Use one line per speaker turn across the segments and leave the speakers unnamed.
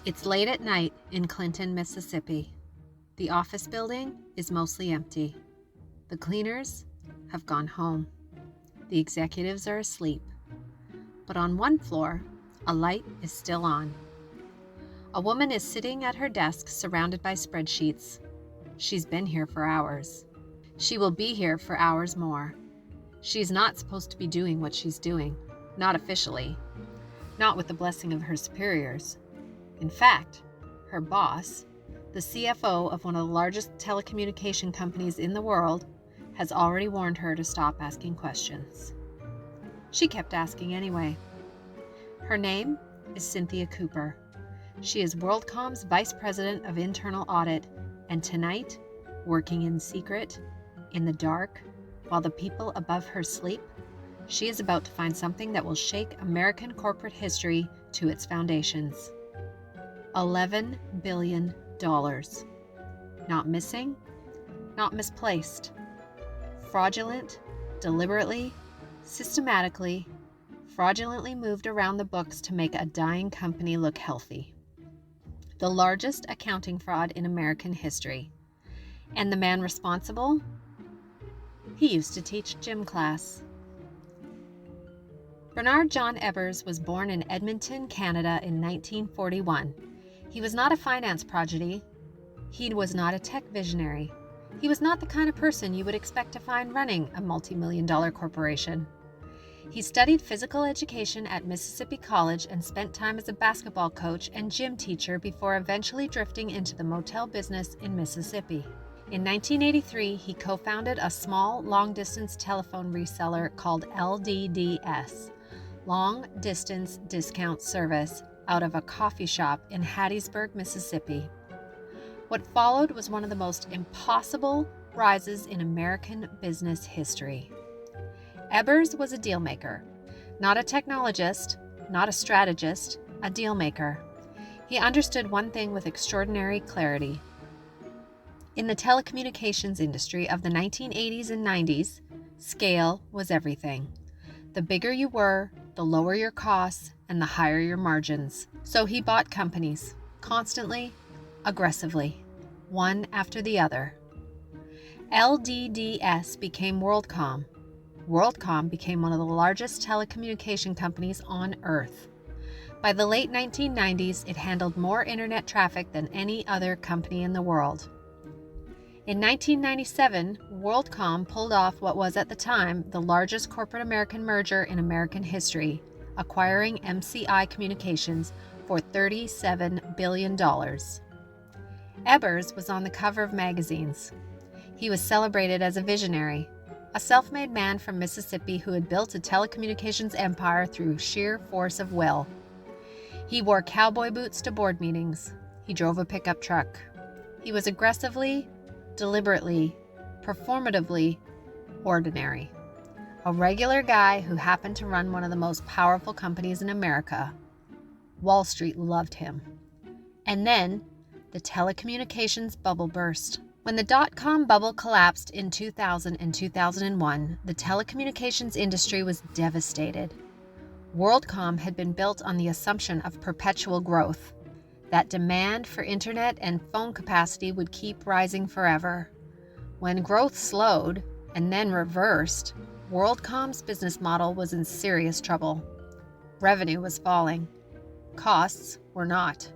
It's late at night in Clinton, Mississippi. The office building is mostly empty. The cleaners have gone home. The executives are asleep. But on one floor, a light is still on. A woman is sitting at her desk surrounded by spreadsheets. She's been here for hours. She will be here for hours more. She's not supposed to be doing what she's doing, not officially, not with the blessing of her superiors. In fact, her boss, the CFO of one of the largest telecommunication companies in the world, has already warned her to stop asking questions. She kept asking anyway. Her name is Cynthia Cooper. She is WorldCom's Vice President of Internal Audit, and tonight, working in secret, in the dark, while the people above her sleep, she is about to find something that will shake American corporate history to its foundations. $11 billion. Not missing, not misplaced. Fraudulent, deliberately, systematically, fraudulently moved around the books to make a dying company look healthy. The largest accounting fraud in American history. And the man responsible? He used to teach gym class. Bernard John Ebbers was born in Edmonton, Canada in 1941. He was not a finance prodigy. He was not a tech visionary. He was not the kind of person you would expect to find running a multi-million-dollar corporation. He studied physical education at Mississippi College and spent time as a basketball coach and gym teacher before eventually drifting into the motel business in Mississippi. In 1983, he co-founded a small, long-distance telephone reseller called LDDS, Long Distance Discount Service, out of a coffee shop in Hattiesburg, Mississippi. What followed was one of the most impossible rises in American business history. Ebbers was a deal maker, not a technologist, not a strategist, a deal maker. He understood one thing with extraordinary clarity. In the telecommunications industry of the 1980s and 90s, scale was everything. The bigger you were, the lower your costs, and the higher your margins. So he bought companies, constantly, aggressively, one after the other. LDDS became WorldCom. WorldCom became one of the largest telecommunication companies on Earth. By the late 1990s, it handled more internet traffic than any other company in the world. In 1997, WorldCom pulled off what was at the time the largest corporate American merger in American history, acquiring MCI Communications for $37 billion. Ebbers was on the cover of magazines. He was celebrated as a visionary, a self-made man from Mississippi who had built a telecommunications empire through sheer force of will. He wore cowboy boots to board meetings. He drove a pickup truck. He was aggressively, deliberately, performatively ordinary. A regular guy who happened to run one of the most powerful companies in America. Wall Street loved him. And then the telecommunications bubble burst. When the dot-com bubble collapsed in 2000 and 2001, the telecommunications industry was devastated. WorldCom had been built on the assumption of perpetual growth, that demand for internet and phone capacity would keep rising forever. When growth slowed and then reversed, WorldCom's business model was in serious trouble. Revenue was falling. Costs were not.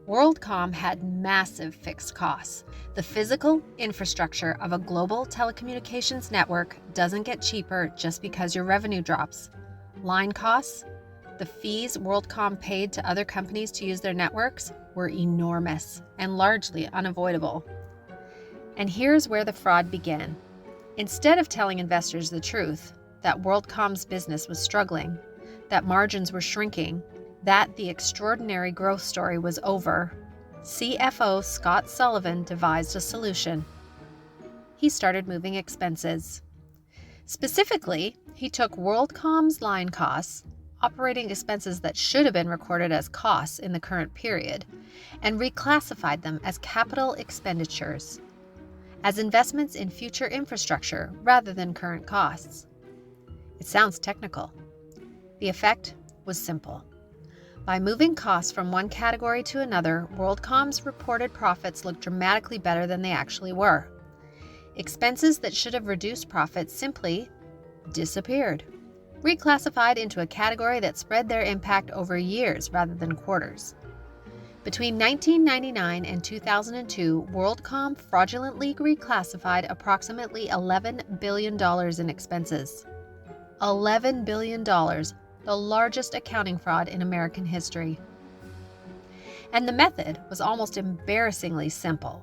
WorldCom had massive fixed costs. The physical infrastructure of a global telecommunications network doesn't get cheaper just because your revenue drops. Line costs, the fees WorldCom paid to other companies to use their networks, were enormous and largely unavoidable. And here's where the fraud began. Instead of telling investors the truth, that WorldCom's business was struggling, that margins were shrinking, that the extraordinary growth story was over, CFO Scott Sullivan devised a solution. He started moving expenses. Specifically, he took WorldCom's line costs, operating expenses that should have been recorded as costs in the current period, and reclassified them as capital expenditures, as investments in future infrastructure rather than current costs. It sounds technical. The effect was simple. By moving costs from one category to another, WorldCom's reported profits looked dramatically better than they actually were. Expenses that should have reduced profits simply disappeared, reclassified into a category that spread their impact over years rather than quarters. Between 1999 and 2002, WorldCom fraudulently reclassified approximately $11 billion in expenses. $11 billion, the largest accounting fraud in American history. And the method was almost embarrassingly simple.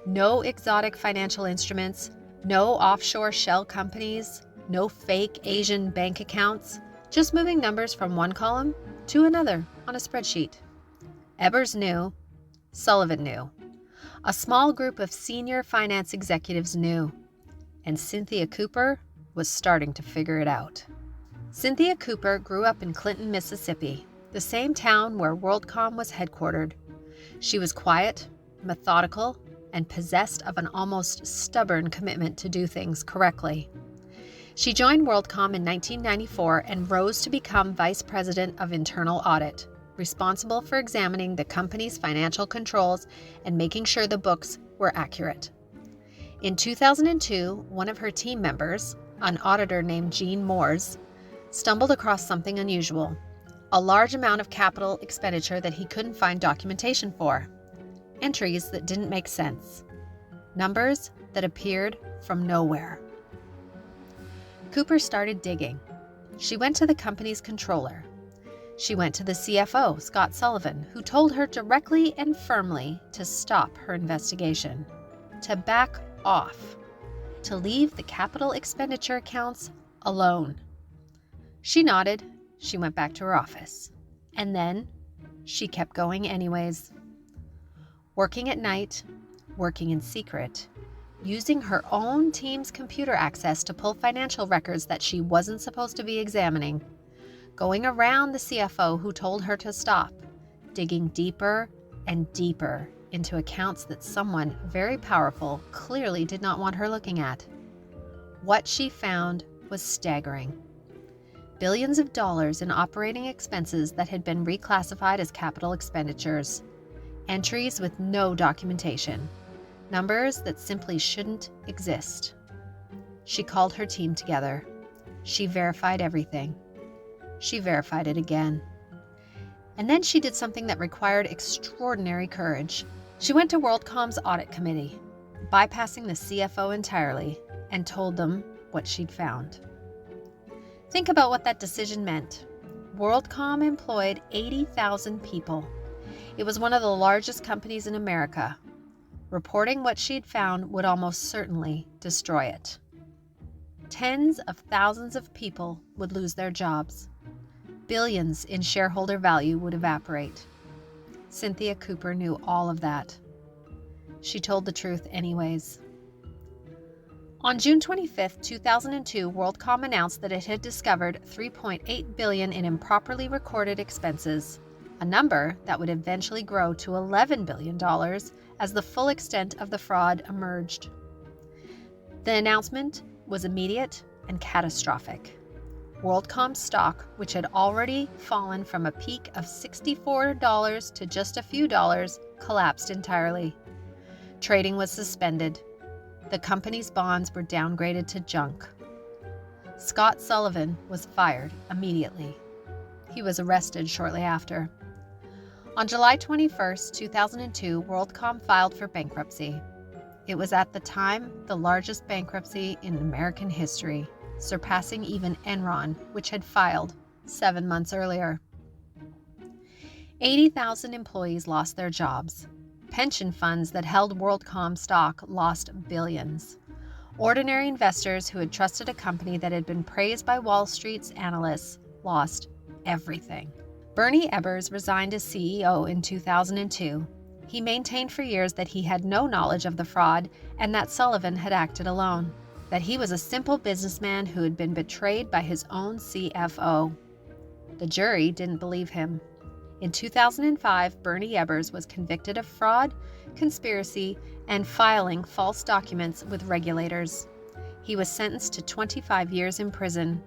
No exotic financial instruments, no offshore shell companies, no fake Asian bank accounts, just moving numbers from one column to another on a spreadsheet. Ebbers knew, Sullivan knew. A small group of senior finance executives knew, and Cynthia Cooper was starting to figure it out. Cynthia Cooper grew up in Clinton, Mississippi, the same town where WorldCom was headquartered. She was quiet, methodical, and possessed of an almost stubborn commitment to do things correctly. She joined WorldCom in 1994 and rose to become Vice President of Internal Audit, responsible for examining the company's financial controls and making sure the books were accurate. In 2002, one of her team members, an auditor named Jean Moores, stumbled across something unusual, a large amount of capital expenditure that he couldn't find documentation for, entries that didn't make sense, numbers that appeared from nowhere. Cooper started digging. She went to the company's controller. She went to the CFO, Scott Sullivan, who told her directly and firmly to stop her investigation, to back off, to leave the capital expenditure accounts alone. She nodded. She went back to her office. And then she kept going anyways. Working at night, working in secret, using her own team's computer access to pull financial records that she wasn't supposed to be examining, going around the CFO who told her to stop, digging deeper and deeper into accounts that someone very powerful clearly did not want her looking at. What she found was staggering. Billions of dollars in operating expenses that had been reclassified as capital expenditures. Entries with no documentation. Numbers that simply shouldn't exist. She called her team together. She verified everything. She verified it again. And then she did something that required extraordinary courage. She went to WorldCom's audit committee, bypassing the CFO entirely, and told them what she'd found. Think about what that decision meant. WorldCom employed 80,000 people. It was one of the largest companies in America. Reporting what she'd found would almost certainly destroy it. Tens of thousands of people would lose their jobs. Billions in shareholder value would evaporate. Cynthia Cooper knew all of that. She told the truth anyways. On June 25, 2002, WorldCom announced that it had discovered $3.8 billion in improperly recorded expenses, a number that would eventually grow to $11 billion as the full extent of the fraud emerged. The announcement was immediate and catastrophic. WorldCom stock, which had already fallen from a peak of $64 to just a few dollars, collapsed entirely. Trading was suspended. The company's bonds were downgraded to junk. Scott Sullivan was fired immediately. He was arrested shortly after. On July 21, 2002, WorldCom filed for bankruptcy. It was at the time the largest bankruptcy in American history, surpassing even Enron, which had filed 7 months earlier. 80,000 employees lost their jobs. Pension funds that held WorldCom stock lost billions. Ordinary investors who had trusted a company that had been praised by Wall Street's analysts lost everything. Bernie Ebbers resigned as CEO in 2002. He maintained for years that he had no knowledge of the fraud and that Sullivan had acted alone, that he was a simple businessman who had been betrayed by his own CFO. The jury didn't believe him. In 2005, Bernie Ebbers was convicted of fraud, conspiracy, and filing false documents with regulators. He was sentenced to 25 years in prison.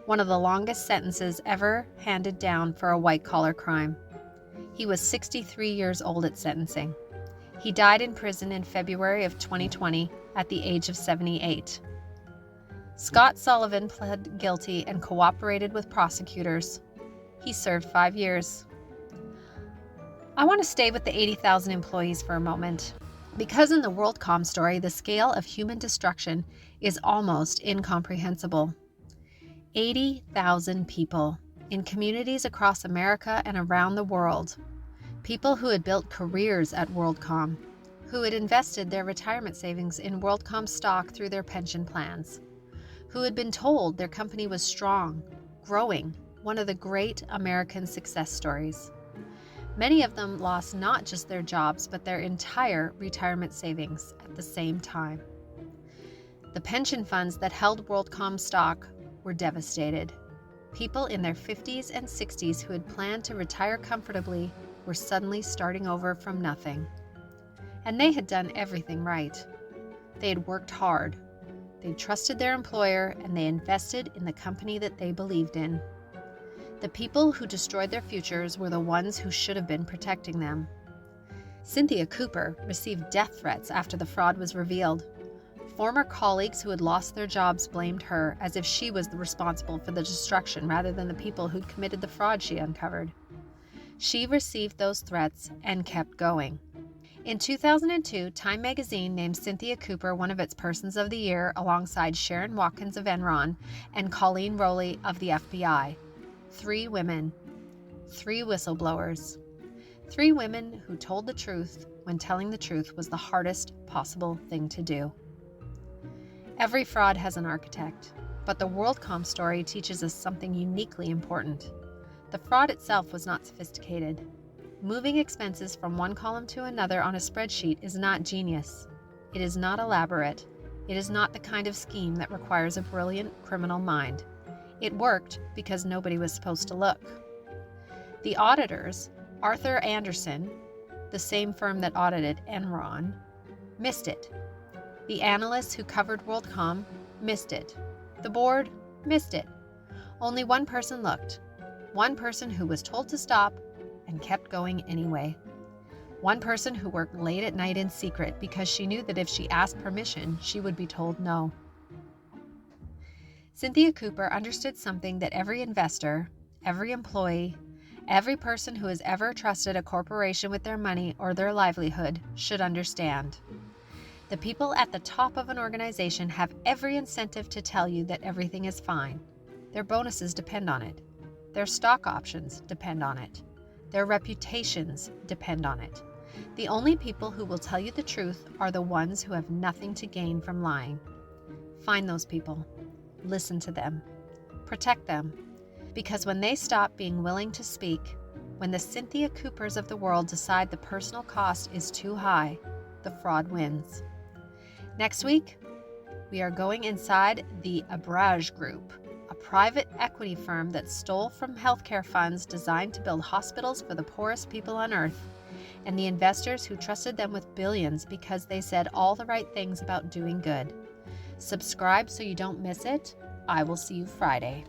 one of the longest sentences ever handed down for a white-collar crime. He was 63 years old at sentencing. He died in prison in February of 2020 at the age of 78. Scott Sullivan pled guilty and cooperated with prosecutors. He served 5 years. I want to stay with the 80,000 employees for a moment, because in the WorldCom story, the scale of human destruction is almost incomprehensible. 80,000 people in communities across America and around the world. People who had built careers at WorldCom, who had invested their retirement savings in WorldCom stock through their pension plans, who had been told their company was strong, growing, one of the great American success stories. Many of them lost not just their jobs, but their entire retirement savings at the same time. The pension funds that held WorldCom stock were devastated. People in their 50s and 60s who had planned to retire comfortably were suddenly starting over from nothing. And they had done everything right. They had worked hard. They trusted their employer, and they invested in the company that they believed in. The people who destroyed their futures were the ones who should have been protecting them. Cynthia Cooper received death threats after the fraud was revealed. Former colleagues who had lost their jobs blamed her as if she was responsible for the destruction rather than the people who'd committed the fraud she uncovered. She received those threats and kept going. In 2002, Time magazine named Cynthia Cooper one of its Persons of the Year alongside Sharon Watkins of Enron and Colleen Rowley of the FBI. 3 women, 3 whistleblowers, 3 women who told the truth when telling the truth was the hardest possible thing to do. Every fraud has an architect, but the WorldCom story teaches us something uniquely important. The fraud itself was not sophisticated. Moving expenses from one column to another on a spreadsheet is not genius. It is not elaborate. It is not the kind of scheme that requires a brilliant criminal mind. It worked because nobody was supposed to look. The auditors, Arthur Andersen, the same firm that audited Enron, missed it. The analysts who covered WorldCom missed it. The board missed it. Only one person looked. One person who was told to stop and kept going anyway. One person who worked late at night in secret because she knew that if she asked permission, she would be told no. Cynthia Cooper understood something that every investor, every employee, every person who has ever trusted a corporation with their money or their livelihood should understand. The people at the top of an organization have every incentive to tell you that everything is fine. Their bonuses depend on it. Their stock options depend on it. Their reputations depend on it. The only people who will tell you the truth are the ones who have nothing to gain from lying. Find those people. Listen to them. Protect them. Because when they stop being willing to speak, when the Cynthia Coopers of the world decide the personal cost is too high, the fraud wins. Next week, we are going inside the Ebbers Group, a private equity firm that stole from healthcare funds designed to build hospitals for the poorest people on earth, and the investors who trusted them with billions because they said all the right things about doing good. Subscribe so you don't miss it. I will see you Friday.